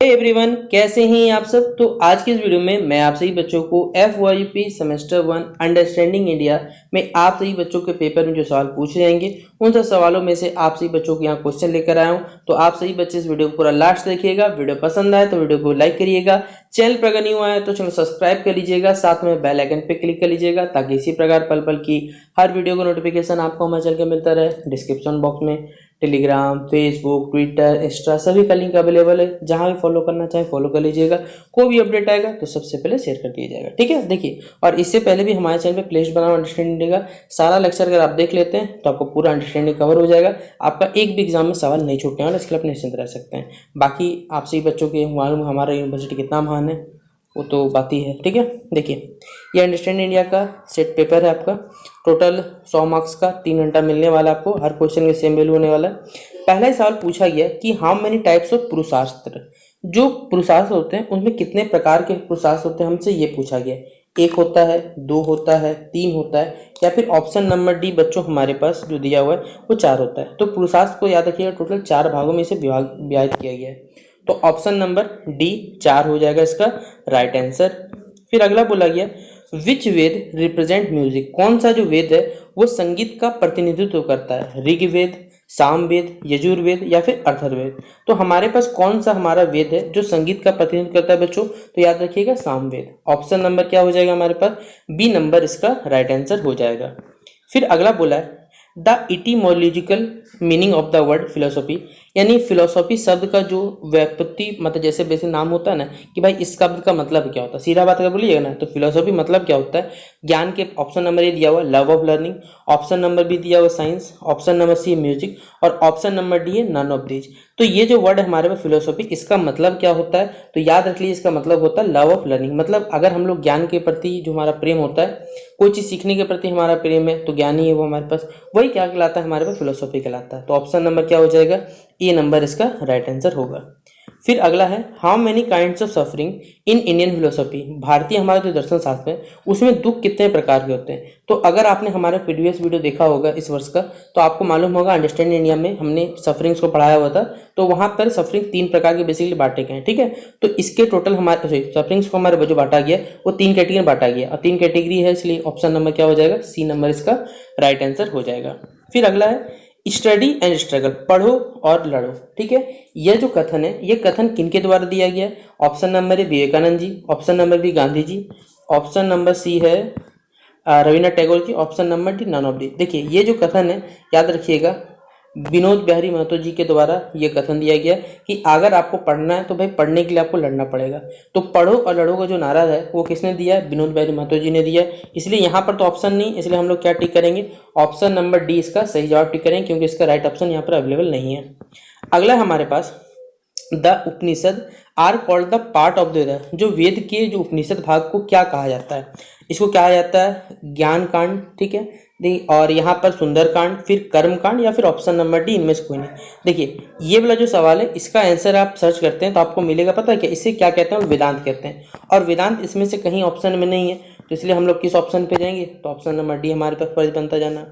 Everyone, कैसे हैं आप सब। तो आज की इस वीडियो में मैं आप सभी बच्चों को FYP सेमेस्टर 1 अंडरस्टैंडिंग इंडिया में आप सभी बच्चों के पेपर में जो सवाल पूछे जाएंगे उन सब सवालों में से आप सभी बच्चों को यहाँ क्वेश्चन लेकर आया हूँ। तो आप सभी बच्चे इस वीडियो को पूरा लास्ट देखिएगा। वीडियो पसंद आए तो वीडियो को लाइक करिएगा। चैनल पर अगर न्यू आए तो चैनल सब्सक्राइब कर लीजिएगा, साथ में बेल आइकन पे क्लिक कर लीजिएगा ताकि इसी प्रकार पल पल की हर वीडियो का नोटिफिकेशन आपको हमारे चैनल के मिलता रहे। डिस्क्रिप्शन बॉक्स में टेलीग्राम, फेसबुक, ट्विटर, इंस्टा सभी का लिंक अवेलेबल है। जहां भी फॉलो करना चाहे फॉलो कर लीजिएगा। कोई भी अपडेट आएगा तो सबसे पहले शेयर कर दिया जाएगा, ठीक है। देखिए, और इससे पहले भी हमारे चैनल पे प्लेलिस्ट बनाओ अंडरस्टैंडिंग का सारा लेक्चर अगर आप देख लेते हैं तो आपको पूरा अंडरस्टैंडिंग कवर हो जाएगा। आपका एक भी एग्जाम में सवाल नहीं छूटने वाला, इसके लिए आप निश्चिंत रह सकते हैं। बाकी आप सभी बच्चों के मालूम हमारा यूनिवर्सिटी कितना महान है, वो तो बात ही है, ठीक है। देखिए, ये अंडरस्टैंड इंडिया का सेट पेपर है आपका। टोटल 100 मार्क्स का 3 घंटा मिलने वाला आपको। हर क्वेश्चन के सेम वैल्यू होने वाला है। पहला ही सवाल पूछा गया कि हाउ मेनी टाइप्स ऑफ पुरुषार्थ, जो पुरुषार्थ होते हैं उनमें कितने प्रकार के पुरुषार्थ होते हैं, हमसे ये पूछा गया। 1 होता है, 2 होता है, 3 होता है, या फिर ऑप्शन नंबर डी बच्चों हमारे पास जो दिया हुआ है वो 4 होता है। तो पुरुषार्थ को याद रखिएगा, टोटल 4 भागों में इसे विभाजित किया गया है। तो ऑप्शन नंबर डी 4 हो जाएगा इसका राइट आंसर। फिर अगला बोला गया विच वेद रिप्रेजेंट म्यूजिक, कौन सा जो वेद है वो संगीत का प्रतिनिधित्व करता है। ऋग्वेद, सामवेद, यजुर्वेद या फिर अथर्ववेद। तो हमारे पास कौन सा हमारा वेद है जो संगीत का प्रतिनिधित्व करता है बच्चों, तो याद रखिएगा सामवेद। ऑप्शन नंबर क्या हो जाएगा हमारे पास, बी नंबर इसका राइट आंसर हो जाएगा। फिर अगला बोला है the etymological meaning of the word philosophy, यानी फिलोसॉफी शब्द का जो व्युत्पत्ति मतलब जैसे वैसे नाम होता है ना कि भाई इस शब्द का मतलब क्या होता है, सीधा बात अगर बोलिएगा ना तो फिलोसॉफी मतलब क्या होता है ज्ञान के। ऑप्शन नंबर ए दिया हुआ love of learning, option number B दिया हुआ science, option number C music और ऑप्शन नंबर डी है नन ऑफ दीज। तो ये जो वर्ड है हमारे पास फिलोसॉफी, इसका मतलब क्या होता है तो याद रख लीजिए, इसका मतलब होता है लव ऑफ लर्निंग। मतलब अगर हम लोग ज्ञान के प्रति जो हमारा प्रेम होता है, कोई चीज़ सीखने के प्रति हमारा प्रेम है तो ज्ञान ही है वो हमारे पास, वही क्या कहलाता है हमारे पास फिलोसॉफी कहलाता है। तो ऑप्शन नंबर क्या हो जाएगा, ए नंबर इसका राइट आंसर होगा। फिर अगला है how many kinds of suffering in Indian philosophy, भारतीय हमारा जो दर्शन शास्त्र है उसमें दुख कितने प्रकार के होते हैं। तो अगर आपने हमारा प्रीवियस वीडियो देखा होगा इस वर्ष का तो आपको मालूम होगा अंडरस्टैंड इंडिया में हमने सफरिंग्स को पढ़ाया हुआ था। तो वहां पर सफरिंग 3 प्रकार के बेसिकली बांटे गए हैं, ठीक है। तो इसके टोटल हमारे सफरिंग्स को हमारे जो बांटा गया वो 3 कैटेगरी में बांटा गया और 3 कैटेगरी है, इसलिए ऑप्शन नंबर क्या हो जाएगा, सी नंबर इसका राइट आंसर हो जाएगा। फिर अगला है स्टडी एंड स्ट्रगल, पढ़ो और लड़ो, ठीक है। यह जो कथन है ये कथन किनके द्वारा दिया गया है। ऑप्शन नंबर है Vivekananda ji, option number B Gandhi ji, option number C है Rabindranath Tagore ji, option number D none of the. देखिए, ये जो कथन है याद रखिएगा विनोद बिहारी महतो जी के द्वारा ये कथन दिया गया कि अगर आपको पढ़ना है तो भाई पढ़ने के लिए आपको लड़ना पड़ेगा। तो पढ़ो और लड़ो का जो नारा है वो किसने दिया है, विनोद बिहारी महतो जी ने दिया है। इसलिए यहाँ पर तो ऑप्शन नहीं, इसलिए हम लोग क्या टिक करेंगे, ऑप्शन नंबर डी इसका सही जवाब टिक करेंगे, क्योंकि इसका राइट ऑप्शन यहाँ पर अवेलेबल नहीं है। अगला हमारे पास the Upanishad are called the part of the Veda, जो वेद के जो उपनिषद भाग को क्या कहा जाता है, इसको कहा जाता है ज्ञान कांड, ठीक है। और यहाँ पर सुंदर कांड, फिर कर्म कांड या फिर ऑप्शन नंबर डी इनमें से कोई नहीं। देखिए, ये वाला जो सवाल है इसका आंसर आप सर्च करते हैं तो आपको मिलेगा, पता है क्या, इसे क्या कहते हैं, वेदांत कहते हैं। और वेदांत इसमें से कहीं ऑप्शन में नहीं है, तो इसलिए हम लोग किस ऑप्शन पे जाएंगे, तो ऑप्शन नंबर डी हमारे पास फर्ज बनता जाना।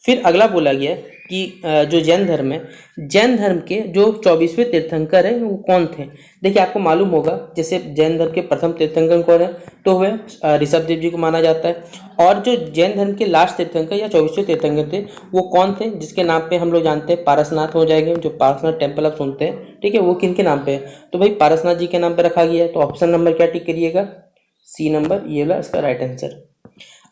फिर अगला बोला गया कि जो जैन धर्म है, जैन धर्म के जो 24वें तीर्थंकर है वो कौन थे। देखिए, आपको मालूम होगा जैसे जैन धर्म के प्रथम तीर्थंकर कौन है, तो वह ऋषभ देव जी को माना जाता है। और जो जैन धर्म के लास्ट तीर्थंकर या 24वें तीर्थंकर थे वो कौन थे, जिसके नाम पे हम लोग जानते हैं पारसनाथ हो जाएंगे, जो पारसनाथ टेम्पल आप सुनते हैं, ठीक है, वो किनके नाम पे है, तो भाई पारसनाथ जी के नाम पे रखा गया है। तो ऑप्शन नंबर क्या टिक करिएगा, सी नंबर, ये वाला इसका राइट आंसर।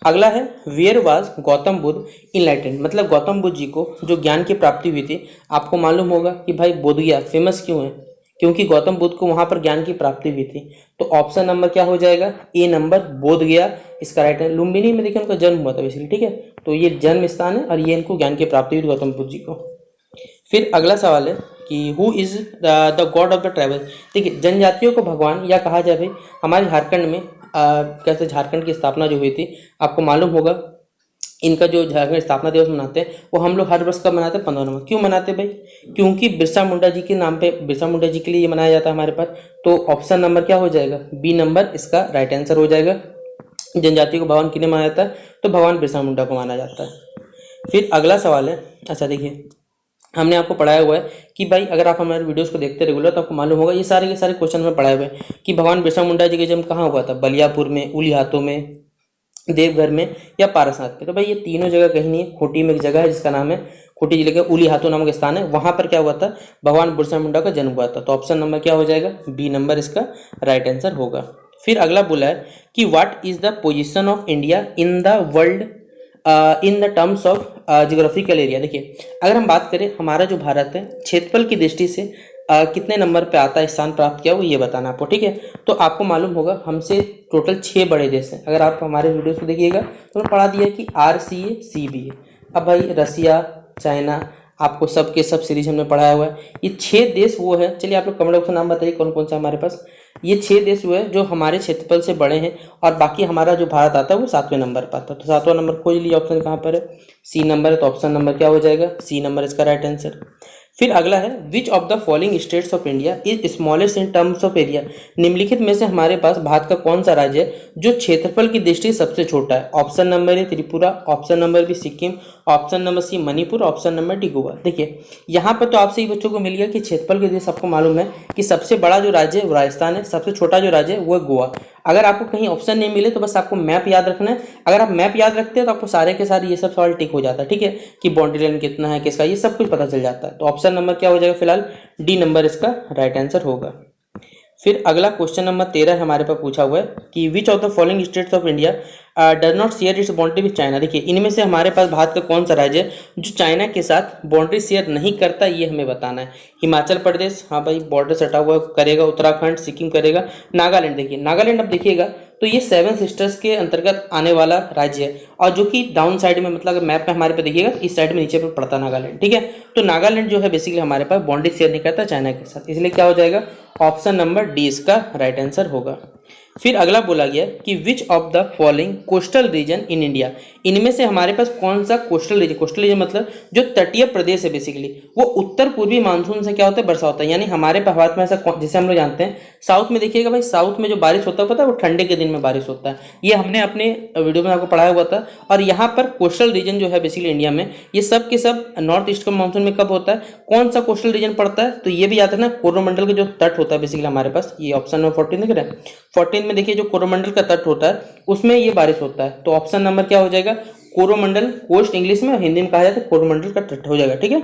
अगला है where was Gautam Buddha enlightened, मतलब गौतम बुद्ध जी को जो ज्ञान की प्राप्ति हुई थी। आपको मालूम होगा कि भाई बोध गया फेमस क्यों है, क्योंकि गौतम बुद्ध को वहां पर ज्ञान की प्राप्ति हुई थी। तो ऑप्शन नंबर क्या हो जाएगा, ए नंबर बोध गया इसका राइट है। लुम्बिनी में देखिए उनका जन्म हुआ था बेसिकली, ठीक है। तो ये जन्म स्थान है और ये इनको ज्ञान की प्राप्ति हुई गौतम बुद्ध जी को। फिर अगला सवाल है कि who is the God of the tribal. देखिए, जनजातियों को भगवान या कहा जाए भाई, हमारे झारखंड में कैसे झारखंड की स्थापना जो हुई थी आपको मालूम होगा, इनका जो झारखंड स्थापना दिवस मनाते हैं वो हम लोग हर वर्ष कब मनाते हैं, 15 नवंबर। क्यों मनाते हैं भाई, क्योंकि बिरसा मुंडा जी के नाम पे, बिरसा मुंडा जी के लिए ये मनाया जाता है हमारे पास। तो ऑप्शन नंबर क्या हो जाएगा, बी नंबर इसका राइट आंसर हो जाएगा। जनजाति को भगवान किन्हें माना जाता है, तो भगवान बिरसा मुंडा को माना जाता है। फिर अगला सवाल है, अच्छा देखिए, हमने आपको पढ़ाया हुआ है कि भाई अगर आप हमारे वीडियोस को देखते रेगुलर तो आपको मालूम होगा ये सारे के सारे क्वेश्चन में पढ़ाए हुए हैं कि भगवान बिरसा मुंडा जी का जन्म कहाँ हुआ था, बलियापुर में, उलिहातों में, देवघर में या पारसनाथ पे। तो भाई ये तीनों जगह कहीं नहीं है, खूंटी में एक जगह है जिसका नाम है, खूंटी जिले के उलिहातू नामक स्थान है, वहां पर क्या हुआ था, भगवान बिरसा मुंडा का जन्म हुआ था। तो ऑप्शन नंबर क्या हो जाएगा, बी नंबर इसका राइट आंसर होगा। फिर अगला बोला है कि what is the position of India in the world in the terms of geographical area. देखिए अगर हम बात करें हमारा जो भारत है क्षेत्रफल की दृष्टि से कितने नंबर पे आता है, स्थान प्राप्त किया, वो ये बताना आपको, ठीक है। तो आपको मालूम होगा हमसे टोटल 6 बड़े देश हैं। अगर आप हमारे वीडियोस को देखिएगा तो मैं पढ़ा दिया कि RCA है। अब भाई रसिया, चाइना, आपको सब के सब सीरीज हमने पढ़ाया हुआ है। ये 6 देश वो है, चलिए आप लोग कमेंट बॉक्स में नाम बताइए कौन कौन सा हमारे पास। ये 6 देश वो है जो हमारे क्षेत्रफल से बड़े हैं, और बाकी हमारा जो भारत आता है वो 7वें नंबर पर आता है। तो 7वां नंबर खोज लिया, ऑप्शन कहाँ पर है, सी नंबर है। तो ऑप्शन नंबर क्या हो जाएगा, सी नंबर इसका राइट आंसर। फिर अगला है which of the following states of India is smallest in terms of area. निम्नलिखित में से हमारे पास भारत का कौन सा राज्य है जो क्षेत्रफल की दृष्टि से सबसे छोटा है। Option number A Tripura, option number B Sikkim, option number C Manipur, option number D Goa. देखिए यहाँ पर तो आपसे ही बच्चों को मिल गया कि क्षेत्रफल की दृष्टि से आपको मालूम है कि सबसे बड़ा जो राज्य है वो राजस्थान है, सबसे छोटा जो राज्य है वो है गोवा। अगर आपको कहीं ऑप्शन नहीं मिले तो बस आपको मैप याद रखना है। अगर आप मैप याद रखते हैं तो आपको सारे के सारे ये सब सवाल टिक हो जाता है, ठीक है, कि बाउंड्री लाइन कितना है, किसका, ये सब कुछ पता चल जाता है। तो ऑप्शन नंबर क्या हो जाएगा, फिलहाल डी नंबर इसका राइट आंसर होगा। फिर अगला क्वेश्चन नंबर 13 हमारे पास पूछा हुआ है कि which of the following states of India does not share its boundary with China. देखिए इनमें से हमारे पास भारत का कौन सा राज्य है जो चाइना के साथ बाउंड्री शेयर नहीं करता, ये हमें बताना है। हिमाचल प्रदेश, हाँ भाई बॉर्डर सटा हुआ करेगा, उत्तराखंड, सिक्किम करेगा, नागालैंड। देखिए नागालैंड अब देखिएगा तो ये 7 सिस्टर्स के अंतर्गत आने वाला राज्य है, और जो कि डाउन साइड में, मतलब मैप में हमारे पे देखिएगा इस साइड में नीचे पे पड़ता है नागालैंड, ठीक है। तो नागालैंड जो है बेसिकली हमारे पास बाउंड्री शेयर नहीं करता चाइना के साथ, इसलिए क्या हो जाएगा, ऑप्शन नंबर डी इसका राइट आंसर होगा। फिर अगला बोला गया कि which of the following coastal region in India. इनमें से हमारे पास कौन सा कोस्टल रीजन मतलब जो तटीय प्रदेश है बेसिकली, वो उत्तर पूर्वी मानसून से क्या होता है, वर्षा होता है। यानी हमारे भारत में ऐसा जैसे हम लोग जानते हैं साउथ में, देखिएगा भाई साउथ में जो बारिश होता है पता है वो ठंडे के दिन में बारिश होता है, ये हमने अपने वीडियो में आपको पढ़ाया हुआ था। और यहाँ पर कोस्टल रीजन जो है बेसिकली इंडिया में, ये सब के सब नॉर्थ ईस्ट का मानसून में कब होता है, कौन सा कोस्टल रीजन पड़ता है, तो ये भी याद रखना, कोरोमंडल का जो तट होता है बेसिकली हमारे पास, ये ऑप्शन नंबर 14 देख रहे हैं, 14 में देखिए जो कोरोमंडल का तट होता है उसमें ये बारिश होता है। तो ऑप्शन नंबर क्या हो जाएगा, कोरोमंडल, कोस्ट इंग्लिश में, हिंदी में कहा जाता है कोरोमंडल का तट हो जाएगा, ठीक है।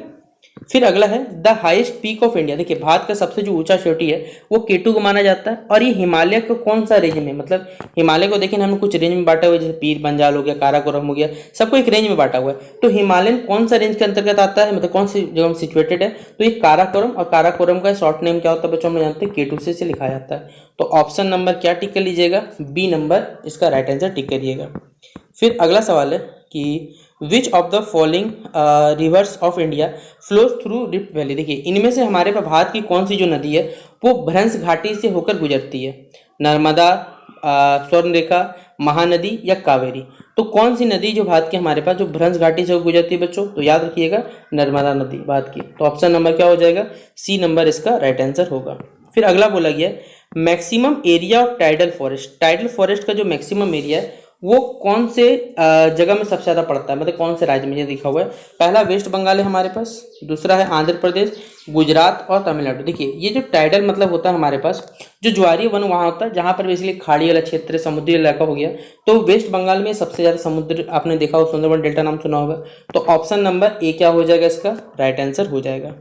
फिर अगला है the highest peak of India. देखिए भारत का सबसे जो ऊंचा चोटी है वो केटू को माना जाता है, और ये हिमालय का कौन सा रेंज में, मतलब हिमालय को देखिए हमने कुछ रेंज में बांटा हुआ है, जैसे पीर पंजाल हो गया, काराकोरम हो गया, सबको एक रेंज में बांटा हुआ है। तो हिमालयन कौन सा रेंज के अंतर्गत आता है, मतलब कौन सी जगह में सिचुएटेड है, तो ये काराकोरम, और काराकोरम का शॉर्ट नेम क्या होता है बच्चों, हम जानते हैं केटू से लिखा जाता है। तो ऑप्शन नंबर क्या टिक कर लीजिएगा, बी नंबर इसका राइट आंसर टिक करिएगा। फिर अगला सवाल है कि which of the following rivers of India flows through rift valley. देखिए इनमें से हमारे पास भारत की कौन सी जो नदी है वो भ्रंश घाटी से होकर गुजरती है, नर्मदा, स्वर्णरेखा, महानदी या कावेरी। तो कौन सी नदी जो भारत की हमारे पास जो भ्रंश घाटी से गुजरती है बच्चों, तो याद रखिएगा नर्मदा नदी भारत की। तो ऑप्शन नंबर क्या हो जाएगा, सी नंबर इसका राइट आंसर होगा। फिर अगला बोला गया maximum area of tidal forest. Tidal forest का जो मैक्सिमम एरिया है वो कौन से जगह में सबसे ज्यादा पड़ता है, मतलब कौन से राज्य में, ये लिखा हुआ है। पहला वेस्ट बंगाल है हमारे पास, दूसरा है आंध्र प्रदेश, गुजरात और तमिलनाडु। देखिए ये जो टाइडल मतलब होता है हमारे पास, जो ज्वारीय वन वहाँ होता है जहाँ पर बेसिकली खाड़ी वाला क्षेत्र, समुद्री इलाका हो गया। तो वेस्ट बंगाल में सबसे ज्यादा समुद्र आपने देखा हो, सुंदरबन डेल्टा नाम सुना होगा। तो ऑप्शन नंबर ए क्या हो जाएगा, इसका राइट आंसर हो जाएगा।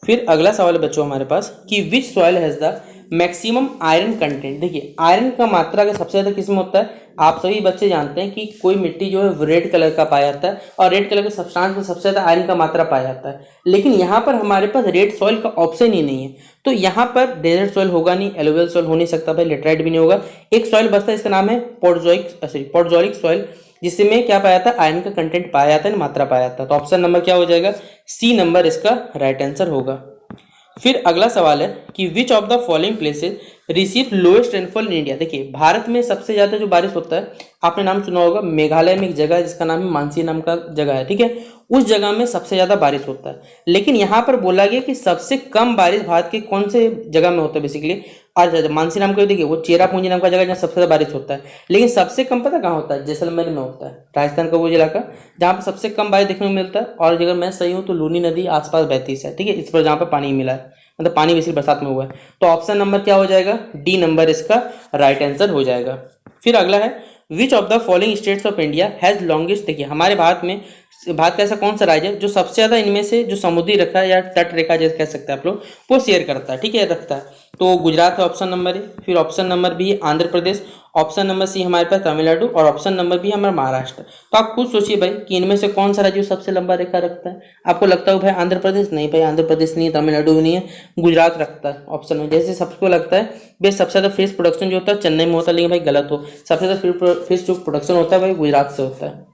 फिर अगला सवाल है बच्चों हमारे पास कि विच soil has the maximum iron content. देखिए आयरन का मात्रा का सबसे ज्यादा किसमें होता है, आप सभी बच्चे जानते हैं कि कोई मिट्टी जो है रेड कलर का पाया जाता है, और रेड कलर के सब्सटेंस में सबसे ज्यादा आयरन का मात्रा पाया जाता है। लेकिन यहाँ पर हमारे पास रेड सॉइल का ऑप्शन ही नहीं है, तो यहाँ पर डेजर्ट सॉइल होगा नहीं, एलुवियल सॉइल हो नहीं सकता भाई, लेटराइट भी नहीं होगा। एक सॉइल बचता है, इसका नाम है पोडजोइक सॉइल, जिसमें क्या पाया जाता है, आयरन का कंटेंट पाया जाता है, मात्रा पाया जाता है। तो ऑप्शन नंबर क्या हो जाएगा, सी नंबर इसका राइट आंसर होगा। फिर अगला सवाल है कि which of the following places receive lowest rainfall in India. देखिए भारत में सबसे ज्यादा जो बारिश होता है, आपने नाम सुना होगा, मेघालय में एक जगह है जिसका नाम है मानसी नाम का जगह है, ठीक है, उस जगह में सबसे ज्यादा बारिश होता है। लेकिन यहाँ पर बोला गया कि सबसे कम बारिश भारत के कौन से जगह में होता है बेसिकली, और मानसी नाम का देखिए वो चेरापूंजी नाम का जगह जहाँ सबसे ज्यादा बारिश होता है। लेकिन सबसे कम पता कहाँ होता है, जैसलमेर में होता है, राजस्थान का वो इलाका जहाँ पर सबसे कम बारिश देखने को मिलता है। और अगर मैं सही हूँ तो लूनी नदी आसपास बहती है, ठीक है, इस पर जहाँ पर पानी मिला है, मतलब पानी बेसिकली बरसात में हुआ है। तो ऑप्शन नंबर क्या हो जाएगा, डी नंबर इसका राइट आंसर हो जाएगा। फिर अगला है which of the following states of India has longest. देखिए हमारे भारत का ऐसा कौन सा राज्य है जो सबसे ज्यादा इनमें से जो समुद्री रेखा या तट रेखा जैसे कह सकते हैं आप लोग, वो शेयर करता है, ठीक है, रखता है। तो गुजरात है ऑप्शन नंबर ए, फिर option number B Andhra Pradesh, option number सी हमारे पास तमिलनाडु, और ऑप्शन नंबर बी हमारा महाराष्ट्र। तो आप खुद सोचिए भाई कि इनमें से कौन सा राज्य सबसे लंबा रेखा रखता है। आपको लगता है भाई आंध्र प्रदेश, नहीं भाई आंध्र प्रदेश नहीं है, तमिलनाडु भी नहीं है, गुजरात रखता है ऑप्शन में। जैसे सबको लगता है भाई सबसे ज्यादा फिश प्रोडक्शन जो होता है चेन्नई में होता है, लेकिन भाई गलत हो, सबसे ज्यादा फिश जो प्रोडक्शन होता है भाई गुजरात से होता है।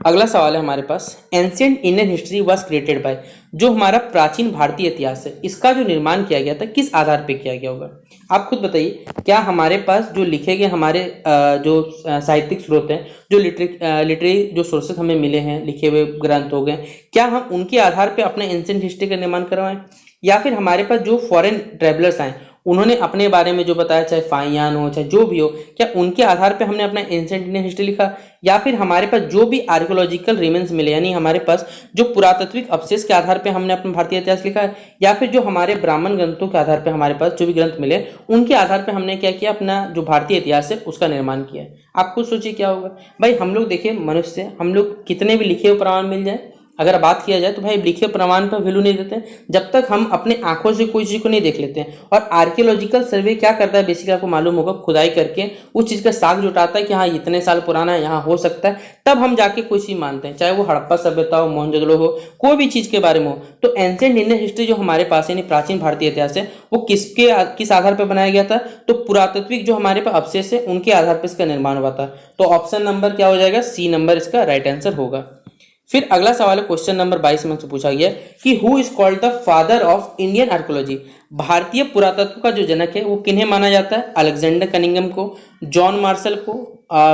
अगला सवाल है हमारे पास, ancient Indian history was created by. जो हमारा प्राचीन भारतीय इतिहास है इसका जो निर्माण किया गया था किस आधार पे किया गया होगा। आप खुद बताइए, क्या हमारे पास जो लिखे गए हमारे जो साहित्यिक स्रोत हैं, जो लिटरेरी जो सोर्सेस हमें मिले हैं, लिखे हुए ग्रंथ हो गए, क्या हम उनके आधार पे अपने एंशिएंट हिस्ट्री का निर्माण करवाएं, या फिर हमारे पास जो फॉरेन ट्रेवलर्स आए उन्होंने अपने बारे में जो बताया, चाहे फाइयान हो चाहे जो भी हो, क्या उनके आधार पे हमने अपना एंशिएंट इंडियन हिस्ट्री लिखा, या फिर हमारे पास जो भी आर्कियोलॉजिकल रिमेन्स मिले, यानी हमारे पास जो पुरातात्विक अवशेष के आधार पे हमने अपना भारतीय इतिहास लिखा है, या फिर जो हमारे ब्राह्मण ग्रंथों के आधार पे हमारे पास जो भी ग्रंथ मिले उनके आधार पे हमने क्या किया, अपना जो भारतीय इतिहास है उसका निर्माण किया। आप खुद सोचिए क्या होगा भाई। हम लोग देखिए मनुष्य, हम लोग कितने भी लिखे हुए प्रमाण मिल जाए, अगर बात किया जाए तो भाई लिखे प्रमाण पर वैल्यू नहीं देते जब तक हम अपने आंखों से कोई चीज को नहीं देख लेते हैं। और आर्कियोलॉजिकल सर्वे क्या करता है, बेसिकली आपको मालूम होगा, खुदाई करके उस चीज का साक्ष्य जुटाता है कि हाँ इतने साल पुराना है, यहाँ हो सकता है, तब हम जाके कोई चीज मानते हैं, चाहे वो हड़प्पा सभ्यता हो, मोहनजोदड़ो हो, कोई भी चीज के बारे में हो। तो एंशिएंट इंडियन हिस्ट्री जो हमारे पास है, प्राचीन भारतीय इतिहास है, वो किस आधार पर बनाया गया था, तो पुरातात्विक जो हमारे पास अवशेष है उनके आधार पर इसका निर्माण हुआ था। तो ऑप्शन नंबर क्या हो जाएगा, सी नंबर इसका राइट आंसर होगा। फिर अगला सवाल है क्वेश्चन नंबर 22 में से पूछा गया कि who is called the father of Indian archaeology. भारतीय पुरातत्व का जो जनक है वो किन्हें माना जाता है, अलेक्जेंडर कनिंघम को, जॉन मार्शल को,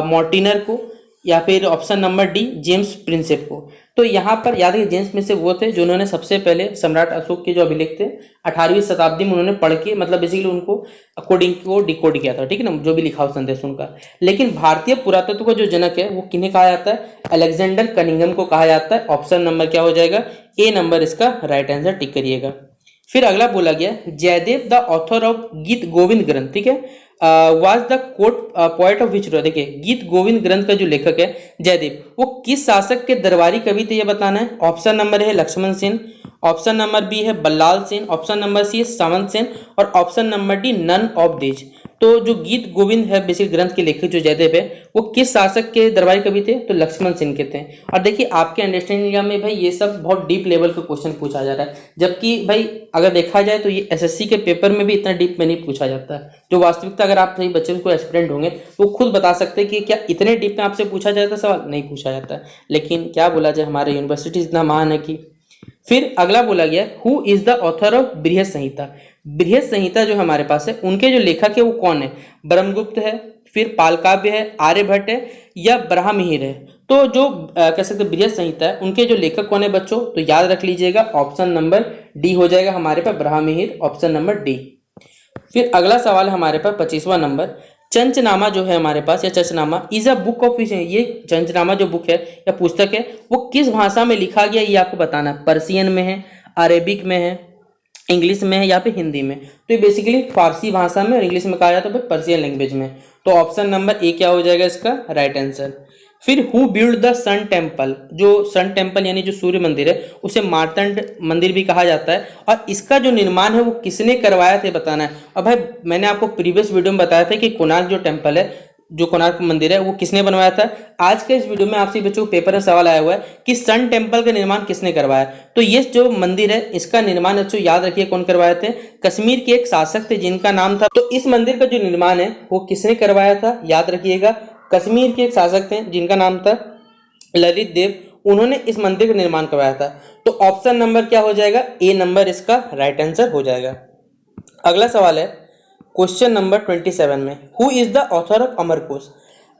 मॉर्टिनर को, या फिर option number D James Prinsep को। तो यहाँ पर याद है जेम्स प्रिंसेप वो थे जिन्होंने सबसे पहले सम्राट अशोक के जो अभिलेख थे 18वीं शताब्दी में उन्होंने पढ़ के, मतलब बेसिकली उनको कोडिंग को डिकोड किया था, ठीक है ना, जो भी लिखा हो संदेश उनका। लेकिन भारतीय पुरातत्व का जो जनक है वो किन्हें कहा जाता है, अलेक्जेंडर कनिंघम को कहा जाता है। ऑप्शन नंबर क्या हो जाएगा, ए नंबर इसका राइट आंसर टिक करिएगा। फिर अगला बोला गया जयदेव द ऑथर ऑफ गीत गोविंद ग्रंथ, ठीक है, was the court poet of which. देखिए गीत गोविंद ग्रंथ का जो लेखक है जयदेव, वो किस शासक के दरबारी कवि थे ये बताना है। ऑप्शन नंबर है Lakshman Sen, option number B है Ballal Sen, option number C है सावंत सेन, और option number D none of this. तो जो गीत गोविंद है बेसिक ग्रंथ के लेखक जो जयदेव है वो किस शासक के दरबारी कवि थे, तो लक्ष्मण सेन के थे। और देखिए आपके अंडरस्टैंडिंग में भाई ये सब बहुत डीप लेवल का क्वेश्चन पूछा जा रहा है, जबकि भाई अगर देखा जाए तो ये एसएससी के पेपर में भी इतना डीप में नहीं पूछा जाता है। जो वास्तविकता अगर आप सही बच्चे को एस्पिरेंट होंगे वो खुद बता सकते हैं कि क्या इतने डीप में आपसे पूछा जाता है सवाल, नहीं पूछा जाता है। लेकिन क्या बोला जाए, हमारे यूनिवर्सिटी इतना महान है कि। फिर अगला बोला गया who is the author of बृहत संहिता। बृहत संहिता जो हमारे पास है उनके जो लेखक है वो कौन है, ब्रह्मगुप्त है, फिर पालकाव्य है, आर्यभट्ट है, या ब्राह्महिर है। तो जो कह सकते बृहत संहिता है उनके जो लेखक कौन है बच्चों, तो याद रख लीजिएगा ऑप्शन नंबर डी हो जाएगा हमारे पास ब्राह्महिर, ऑप्शन नंबर डी। फिर अगला सवाल है हमारे पास 25वां नंबर, चंचनामा जो है हमारे पास, या Chachnama is a book of which. ये चंचनामा जो बुक है या पुस्तक है वो किस भाषा में लिखा गया ये आपको बताना है। पर्शियन में है, अरेबिक में है, इंग्लिश में है, या फिर हिंदी में। तो ये बेसिकली फारसी भाषा में और इंग्लिश में कहा जाता है पर्शियन लैंग्वेज में। तो ऑप्शन नंबर ए क्या हो जाएगा इसका राइट आंसर। फिर who build the sun temple. जो सन टेम्पल यानी जो सूर्य मंदिर है उसे मार्तंड मंदिर भी कहा जाता है, और इसका जो निर्माण है वो किसने करवाया था बताना है। और भाई मैंने आपको प्रीवियस वीडियो में बताया था कि कोणार्क जो टेम्पल है, जो कोणार्क मंदिर है वो किसने बनवाया था। आज के इस वीडियो में आपसे बच्चों को पेपर में सवाल आया हुआ है कि सन टेम्पल का निर्माण किसने करवाया। तो ये जो मंदिर है इसका निर्माण बच्चों याद रखिए कौन करवाए थे, कश्मीर के एक शासक थे जिनका नाम था। तो इस मंदिर का जो निर्माण है वो किसने करवाया था, याद रखिएगा कश्मीर के एक शासक थे जिनका नाम था ललित देव, उन्होंने इस मंदिर का निर्माण करवाया था। तो ऑप्शन नंबर क्या हो जाएगा, ए नंबर इसका राइट आंसर हो जाएगा। अगला सवाल है क्वेश्चन नंबर 27 में, who is the author of Amar Kosh.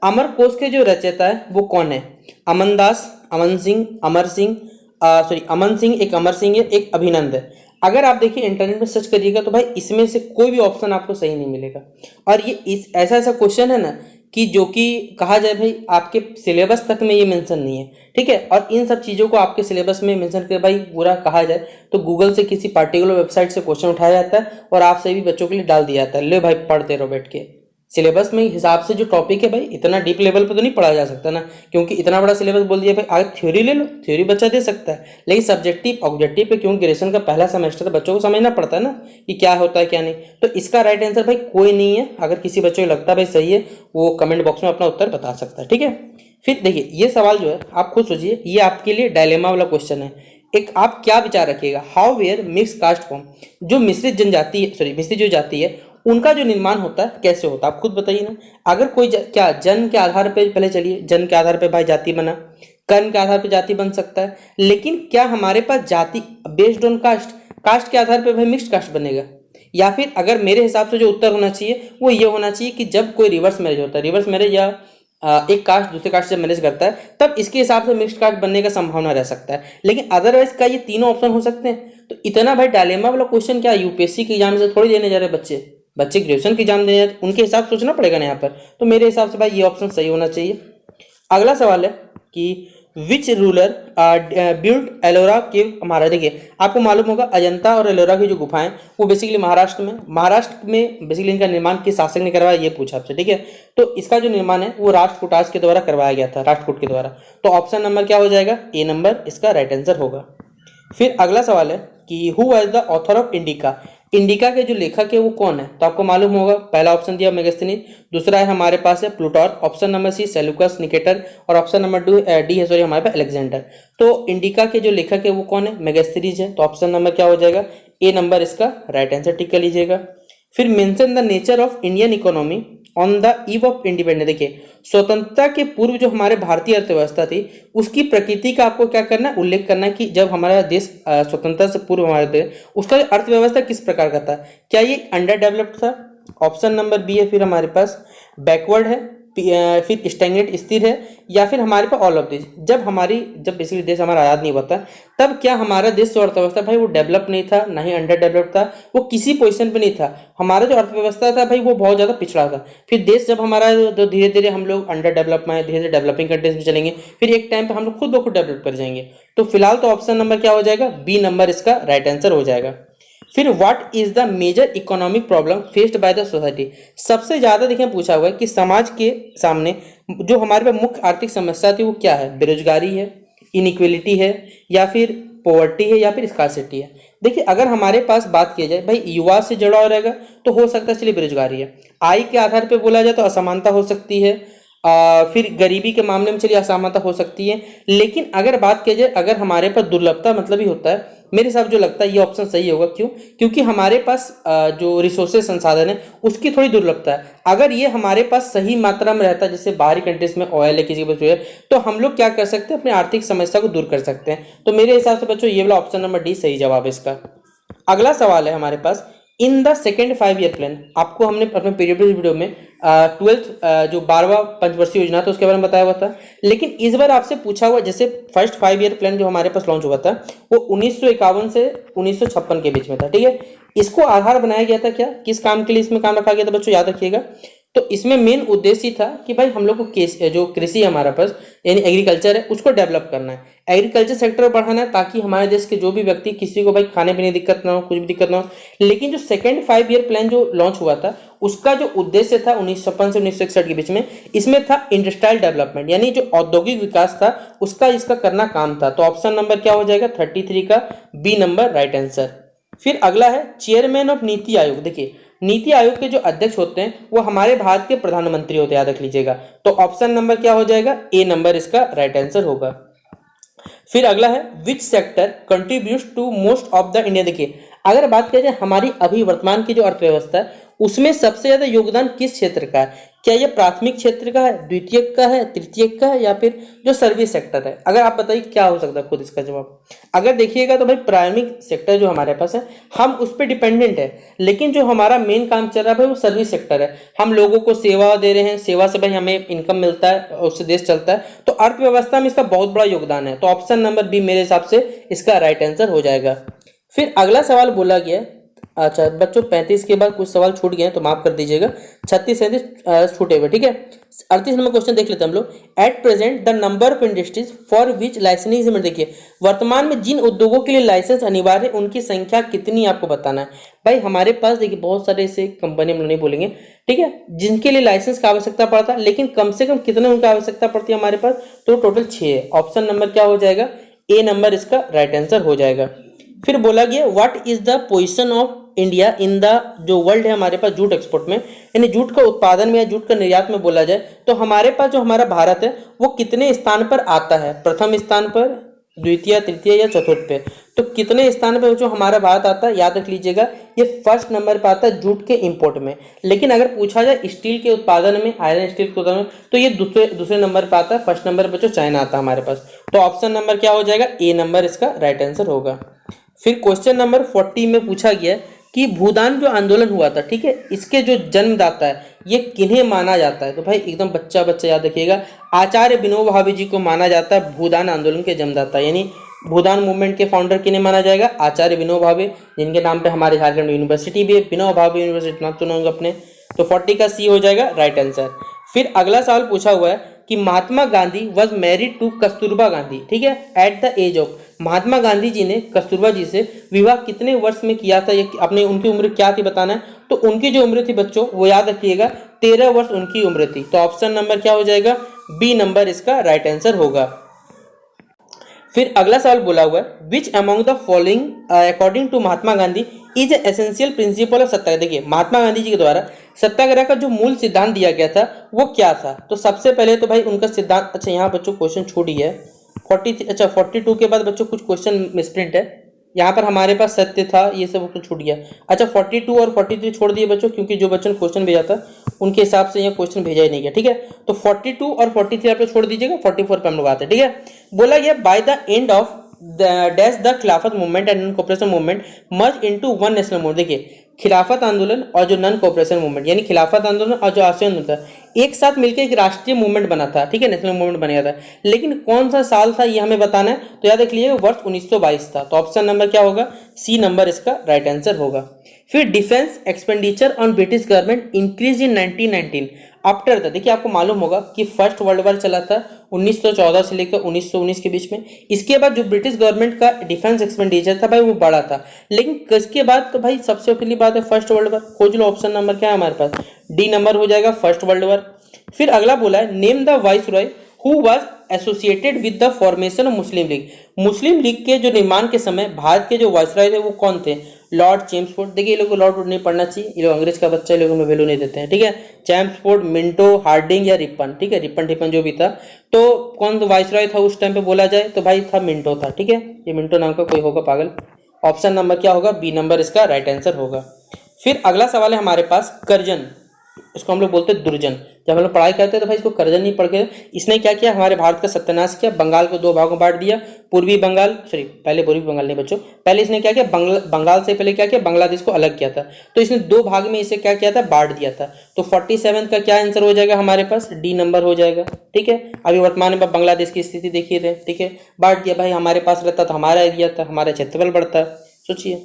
Amar कोश के जो रचयिता है वो कौन है? अमन दास, अमन सिंह, अमर सिंह, अमन सिंह, एक अमर सिंह है, एक अभिनंद है। अगर आप देखिए इंटरनेट में सर्च करिएगा तो भाई इसमें से कोई भी ऑप्शन आपको सही नहीं मिलेगा। और ये इस ऐसा ऐसा क्वेश्चन है ना कि जो कि कहा जाए भाई आपके सिलेबस तक में ये मेंशन नहीं है, ठीक है। और इन सब चीज़ों को आपके सिलेबस में मेंशन कर भाई पूरा कहा जाए तो गूगल से किसी पार्टिकुलर वेबसाइट से क्वेश्चन उठाया जाता है और आप सभी बच्चों के लिए डाल दिया जाता है, ले भाई पढ़ते रहो बैठ के। सिलेबस में हिसाब से जो टॉपिक है भाई इतना डीप लेवल पे तो नहीं पढ़ा जा सकता ना, क्योंकि इतना बड़ा सिलेबस बोल दिया भाई आगे थ्योरी ले लो, थ्योरी बच्चा दे सकता है, लेकिन सब्जेक्टिव ऑब्जेक्टिव पे क्योंकि ग्रेजुएशन का पहला सेमेस्टर तो बच्चों को समझना पड़ता है ना कि क्या होता है क्या नहीं। तो इसका राइट आंसर भाई कोई नहीं है। अगर किसी बच्चे को लगता है भाई सही है वो कमेंट बॉक्स में अपना उत्तर बता सकता है, ठीक है। फिर देखिए ये सवाल जो है आप खुद सोचिए, ये आपके लिए डायलेमा वाला क्वेश्चन है। एक आप क्या विचार रखिएगा, how were mix caste form, जो मिश्रित जनजाति है, मिश्रित जो जाति है उनका जो निर्माण होता है कैसे होता है आप खुद बताइए ना। अगर कोई क्या जन्म के आधार पे, पहले चलिए जन्म के आधार पे भाई जाति बना, कर्म के आधार पे जाति बन सकता है, लेकिन क्या हमारे पास जाति बेस्ड ऑन कास्ट के आधार पे भाई मिक्स्ड कास्ट बनेगा? या फिर अगर मेरे हिसाब से जो उत्तर होना चाहिए वो ये होना चाहिए कि जब कोई रिवर्स मैरिज होता है, रिवर्स मैरिज या एक कास्ट दूसरे कास्ट से मैरिज करता है तब इसके हिसाब से मिक्स्ड कास्ट बनने का संभावना रह सकता है, लेकिन अदरवाइज का ये तीनों ऑप्शन हो सकते हैं। तो इतना भाई डायलेमा वाला क्वेश्चन क्या यूपीएससी के एग्जाम से थोड़ी देने जा रहे बच्चे ग्रेजुएशन की एग्जाम देने, उनके हिसाब से सोचना पड़ेगा ना यहाँ पर। तो मेरे हिसाब से भाई ये ऑप्शन सही होना चाहिए। अगला सवाल है कि विच रूलर बिल्ड एलोरा केव हमारा। देखिए आपको मालूम होगा अजंता और एलोरा की जो गुफाएं वो बेसिकली महाराष्ट्र में बेसिकली इनका निर्माण किस शासक ने करवाया ये पूछा आपसे, ठीक है। तो इसका जो निर्माण है वो राष्ट्रकूटास के द्वारा करवाया गया था, राष्ट्रकूट के द्वारा। तो ऑप्शन नंबर क्या हो जाएगा? ए नंबर इसका राइट आंसर होगा। फिर अगला सवाल है कि who was the author of indica. Indica के जो लेखक है वो कौन है? तो आपको मालूम होगा, पहला ऑप्शन दिया मेगास्थनीज, दूसरा है हमारे पास है Plutarch, option number C Seleucus Nicator और ऑप्शन नंबर डी है सॉरी हमारे पास अलेक्जेंडर। तो इंडिका के जो लेखक है वो कौन है? मेगास्थनीज है। तो ऑप्शन नंबर क्या हो जाएगा? ए नंबर इसका राइट आंसर टिक कर लीजिएगा। फिर mention the nature of Indian economy on the eve of independence. देखिए स्वतंत्रता के पूर्व जो हमारे भारतीय अर्थव्यवस्था थी उसकी प्रकृति का आपको क्या करना है? उल्लेख करना है कि जब हमारा देश स्वतंत्रता से पूर्व हमारे देश उसका अर्थव्यवस्था किस प्रकार का था। क्या ये अंडर डेवलप्ड था? ऑप्शन नंबर बी है फिर हमारे पास बैकवर्ड है, फिर स्टैग्नेंट स्थिर है, या फिर हमारे पास ऑल ऑफ दिस। जब बेसिकली देश हमारा आज़ाद नहीं हुआ था तब क्या हमारा देश जो अर्थव्यवस्था भाई वो डेवलप नहीं था, ना ही अंडर डेवलप था, वो किसी पोजीशन पे नहीं था। हमारा जो अर्थव्यवस्था था भाई वो बहुत ज़्यादा पिछड़ा था। फिर देश जब हमारा तो धीरे धीरे हम लोग अंडर डेवलप में धीरे धीरे डेवलपिंग कंट्रीज में चलेंगे, फिर एक टाइम पे हम लोग खुद ब खुद डेवलप कर जाएंगे। तो फिलहाल तो ऑप्शन नंबर क्या हो जाएगा? बी नंबर इसका राइट आंसर हो जाएगा। फिर what is the major economic problem faced by the society. सबसे ज्यादा देखिए पूछा हुआ है कि समाज के सामने जो हमारे पास मुख्य आर्थिक समस्या थी वो क्या है? बेरोजगारी है, इनइक्वलिटी है, या फिर पॉवर्टी है, या फिर स्कार्सिटी है। देखिए अगर हमारे पास बात की जाए भाई युवा से जुड़ा हुआ रहेगा तो हो सकता है चलिए बेरोजगारी है। आय के आधार पर बोला जाए तो असमानता हो सकती है, फिर गरीबी के मामले में चलिए असमानता हो सकती है। लेकिन अगर बात की जाए अगर हमारे पास दुर्लभता मतलब ही होता है, मेरे हिसाब जो लगता है ये ऑप्शन सही होगा। क्यों? क्योंकि हमारे पास जो रिसोर्सेज संसाधन है उसकी थोड़ी दुर्लभता है। अगर ये हमारे पास सही मात्रा में रहता है, जैसे बाहरी कंट्रीज में ऑयल है, किसी के पास है, तो हम लोग क्या कर सकते हैं? अपनी आर्थिक समस्या को दूर कर सकते हैं। तो मेरे हिसाब से बच्चों ये वाला ऑप्शन नंबर डी सही जवाब है इसका। अगला सवाल है हमारे पास, in the second 5 year plan. आपको हमने अपने प्रीवियस वीडियो में 12th जो 12वां पंचवर्षीय योजना था उसके बारे में बताया हुआ था, लेकिन इस बार आपसे पूछा हुआ जैसे फर्स्ट 5 ईयर प्लान जो हमारे पास लॉन्च हुआ था वो 1951 से 1956 के बीच में था, ठीक है। इसको आधार बनाया गया था क्या? किस काम के लिए इसमें काम रखा गया था बच्चों? याद रखिएगा। तो इसमें मेन उद्देश्य था कि भाई हम लोग को जो कृषि हमारा पास यानी एग्रीकल्चर है उसको डेवलप करना है, एग्रीकल्चर सेक्टर बढ़ाना है, ताकि हमारे देश के जो भी व्यक्ति किसी को भाई खाने पीने दिक्कत ना हो, कुछ भी दिक्कत ना हो। लेकिन जो सेकेंड 5 ईयर प्लान जो लॉन्च हुआ था उसका जो उद्देश्य था 1956 से 1961 के बीच में, इसमें था इंडस्ट्रियल डेवलपमेंट, यानी जो औद्योगिक विकास था उसका इसका करना काम था। तो ऑप्शन नंबर क्या हो जाएगा? 33 का बी नंबर राइट आंसर। फिर अगला है चेयरमैन ऑफ नीति आयोग। देखिए नीति आयोग के जो अध्यक्ष होते हैं वो हमारे भारत के प्रधानमंत्री होते हैं, याद रख लीजिएगा। तो ऑप्शन नंबर क्या हो जाएगा? ए नंबर इसका राइट आंसर होगा। फिर अगला है which sector contributes to most of the India. देखिए अगर बात किया जाए हमारी अभी वर्तमान की जो अर्थव्यवस्था है उसमें सबसे ज्यादा योगदान किस क्षेत्र का है? क्या ये प्राथमिक क्षेत्र का है, द्वितीयक का है, तृतीयक का है, या फिर जो सर्विस सेक्टर है? अगर आप बताइए क्या हो सकता है खुद इसका जवाब। अगर देखिएगा तो भाई प्राथमिक सेक्टर जो हमारे पास है हम उस पर डिपेंडेंट है, लेकिन जो हमारा मेन काम चल रहा है भाई वो सर्विस सेक्टर है। हम लोगों को सेवा दे रहे हैं, सेवा से भाई हमें इनकम मिलता है, उससे देश चलता है, तो अर्थव्यवस्था में इसका बहुत बड़ा योगदान है। तो ऑप्शन नंबर बी मेरे हिसाब से इसका राइट आंसर हो जाएगा। फिर अगला सवाल बोला गया है, अच्छा बच्चों 35 के बाद कुछ सवाल छूट गए हैं तो माफ कर दीजिएगा, 36 37 छूटे हुए, ठीक है। 38 नंबर क्वेश्चन देख लेते हैं हम लोग। At present the number of industries for which licence, देखिए वर्तमान में जिन उद्योगों के लिए लाइसेंस अनिवार्य है उनकी संख्या कितनी आपको बताना है। भाई हमारे पास देखिए बहुत सारे ऐसे कंपनी हम लोग नहीं बोलेंगे, ठीक है, जिनके लिए लाइसेंस का आवश्यकता पड़ता है, लेकिन कम से कम कितने उनका आवश्यकता पड़ती है हमारे पास, तो टोटल 6 है। ऑप्शन नंबर क्या हो जाएगा, ए नंबर इसका राइट आंसर हो जाएगा। फिर बोला गया what is the position of India in the, जो वर्ल्ड है हमारे पास जूट एक्सपोर्ट में, यानी जूट का उत्पादन में या जूट का निर्यात में बोला जाए तो हमारे पास जो हमारा भारत है वो कितने स्थान पर आता है, प्रथम स्थान पर, द्वितीय, तृतीय या चतुर्थ पे। तो कितने स्थान पर जो हमारा भारत आता है, याद रख लीजिएगा ये फर्स्ट नंबर पर आता है जूट के इंपोर्ट में। लेकिन अगर पूछा जाए स्टील के उत्पादन में, आयरन स्टील के उत्पादन में, तो ये दूसरे नंबर पर आता है। फर्स्ट नंबर पर जो चाइना आता है हमारे पास। तो ऑप्शन नंबर क्या हो जाएगा, ए नंबर इसका राइट आंसर होगा। फिर क्वेश्चन नंबर 40 में पूछा गया कि भूदान जो आंदोलन हुआ था, ठीक है, इसके जो जन्मदाता है ये किन्हें माना जाता है। तो भाई एकदम बच्चा याद रखिएगा, आचार्य विनोबा भावे जी को माना जाता है भूदान आंदोलन के जन्मदाता, यानी भूदान मूवमेंट के फाउंडर किन्हें माना जाएगा, आचार्य विनोबा भावे, जिनके नाम पे हमारे झारखंड यूनिवर्सिटी भी है, विनोबा भावे यूनिवर्सिटी, नाम सुना होगा अपने। तो 40 का सी हो जाएगा राइट आंसर। फिर अगला सवाल पूछा हुआ है कि Mahatma Gandhi was married to Kasturba Gandhi, ठीक है, at the age of, Mahatma Gandhi ji ने कस्तूरबा जी से विवाह कितने वर्ष में किया था, ये अपने उनकी उम्र क्या थी बताना है। तो उनकी जो उम्र थी बच्चों वो याद रखिएगा 13 वर्ष उनकी उम्र थी। तो ऑप्शन नंबर क्या हो जाएगा, बी नंबर इसका राइट आंसर होगा। फिर अगला सवाल बोला हुआ है which among the following according to Mahatma Gandhi is essential principle of satyagraha. देखिए महात्मा गांधी जी के द्वारा सत्याग्रह का जो मूल सिद्धांत दिया गया था वो क्या था। तो सबसे पहले तो भाई उनका सिद्धांत, अच्छा यहाँ बच्चों क्वेश्चन छूट ही है 42 के बाद बच्चों कुछ क्वेश्चन मिसप्रिंट है, यहाँ पर हमारे पास सत्य था, ये सब कुछ छूट गया। अच्छा 42 और 43 छोड़ दिए बच्चों, क्योंकि जो बच्चों ने क्वेश्चन भेजा था उनके हिसाब से यह क्वेश्चन भेजा ही नहीं गया, ठीक है। तो 42 और 43 आप लोग छोड़ दीजिएगा, 44 पे हम लोग आते हैं, ठीक है। बोला गया by the end of dash the Khilafat movement and non cooperation movement merge into one national movement. देखिए खिलाफत आंदोलन और जो नॉन कोऑपरेशन मूवमेंट, यानी खिलाफत आंदोलन और जो आशय आंदोलन था, एक साथ मिलकर एक राष्ट्रीय मूवमेंट बना था, ठीक है, नेशनल मूवमेंट बना था। लेकिन कौन सा साल था ये हमें बताना है, तो याद रख लीजिएगा वर्ष 1922 था। तो ऑप्शन नंबर क्या होगा, सी नंबर इसका राइट आंसर होगा। फिर defence expenditure on British government increase in 1919 after the, देखिए आपको मालूम होगा कि फर्स्ट वर्ल्ड वॉर चला था 1914 से लेकर 1919 के बीच में। इसके बाद जो ब्रिटिश गवर्नमेंट का डिफेंस एक्सपेंडिचर था भाई वो बढ़ा था, लेकिन किसके बाद, तो भाई सबसे पहली बात है फर्स्ट वर्ल्ड वॉर। खोज लो ऑप्शन नंबर क्या है हमारे पास, डी नंबर हो जाएगा फर्स्ट वर्ल्ड वॉर। फिर अगला बोला है name the viceroy who was associated with the formation of Muslim league. Muslim league के जो निर्माण के समय भारत के जो वाइसरॉय थे वो कौन थे, लॉर्ड चेम्सफोर्ड। देखिए ये लोग को लॉर्ड नहीं पढ़ना चाहिए, ये लोग अंग्रेज का बच्चा, लोगों में वैल्यू नहीं देते हैं, ठीक है। चेम्सफोर्ड, मिंटो, हार्डिंग या रिपन, ठीक है, रिपन टिपन जो भी था। तो कौन वाइसरॉय था उस टाइम पे बोला जाए तो भाई था मिंटो था, ठीक है, ये मिंटो नाम का कोई होगा पागल। ऑप्शन नंबर क्या होगा, बी नंबर इसका राइट आंसर होगा। फिर अगला सवाल है हमारे पास कर्जन, इसको हम लोग बोलते हैं दुर्जन। जब हम लोग पढ़ाई करते हैं तो भाई इसको कर्जन नहीं पढ़ के, इसने क्या किया, हमारे भारत का सत्यानाश किया, बंगाल को दो भागों में बांट दिया, पूर्वी बंगाल, सॉरी पहले पूर्वी बंगाल नहीं बच्चों, पहले इसने क्या किया, बंगाल से पहले क्या किया, बांग्लादेश को अलग किया था। तो इसने दो भाग में इसे क्या किया था, बांट दिया था। तो 47 का क्या आंसर हो जाएगा हमारे पास, डी नंबर हो जाएगा, ठीक है। अभी वर्तमान में बांग्लादेश की स्थिति देखिए रहे, ठीक है, बांट दिया भाई, हमारे पास रहता तो हमारा एरिया था, हमारा क्षेत्रफल बढ़ता है, सोचिए।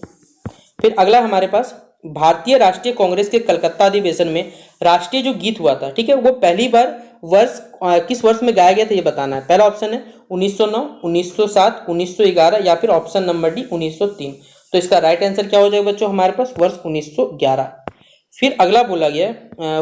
फिर अगला हमारे पास भारतीय राष्ट्रीय कांग्रेस के कलकत्ता अधिवेशन में राष्ट्रीय जो गीत हुआ था, ठीक है, वो पहली बार वर्ष किस वर्ष में गाया गया था ये बताना है। पहला ऑप्शन है 1909, 1907, 1911 या फिर ऑप्शन नंबर डी 1903। तो इसका राइट आंसर क्या हो जाएगा बच्चों हमारे पास, वर्ष 1911। फिर अगला बोला गया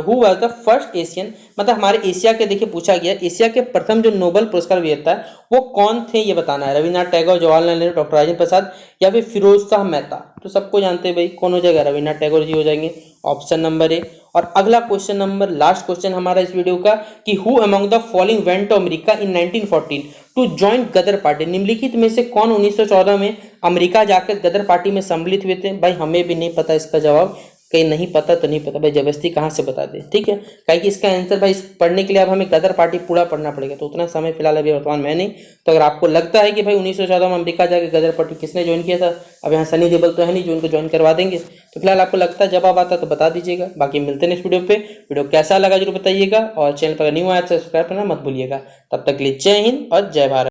who was the first Asian, मतलब हमारे एशिया के, देखिए पूछा गया एशिया के प्रथम जो नोबेल पुरस्कार विजेता है वो कौन थे ये बताना है। रविन्द्रनाथ टैगोर, जवाहरलाल नेहरू, डॉक्टर राजेंद्र प्रसाद या फिर फिरोज शाह मेहता। तो सबको जानते हैं भाई कौन हो जाएगा, रविन्द्रनाथ टैगोर जी हो जाएंगे, ऑप्शन नंबर ए। और अगला क्वेश्चन नंबर, लास्ट क्वेश्चन हमारा इस वीडियो का, कि who among the following went to America in 1914 to join Ghadar party. निम्नलिखित में से कौन 1914 में अमेरिका जाकर गदर पार्टी में सम्मिलित हुए थे? भाई हमें भी नहीं पता इसका जवाब, कहीं नहीं पता तो नहीं पता भाई, जबरदस्ती कहाँ से बता दे, ठीक है। कहीं कि इसका आंसर भाई पढ़ने के लिए अब हमें गदर पार्टी पूरा पढ़ना पड़ेगा, तो उतना समय फिलहाल अभी वर्तमान में नहीं। तो अगर आपको लगता है कि भाई 1914 में अमेरिका जाकर गदर पार्टी किसने ज्वाइन किया था, अब यहाँ सनी देओल तो है नहीं जो उनको ज्वाइन करवा देंगे, तो फिलहाल आपको लगता है जवाब आता तो बता दीजिएगा। बाकी मिलते हैं नेक्स्ट वीडियो पे। वीडियो कैसा लगा जरूर बताइएगा, और चैनल पर न्यू आया सब्सक्राइब करना मत भूलिएगा। तब तक के लिए जय हिंद और जय भारत।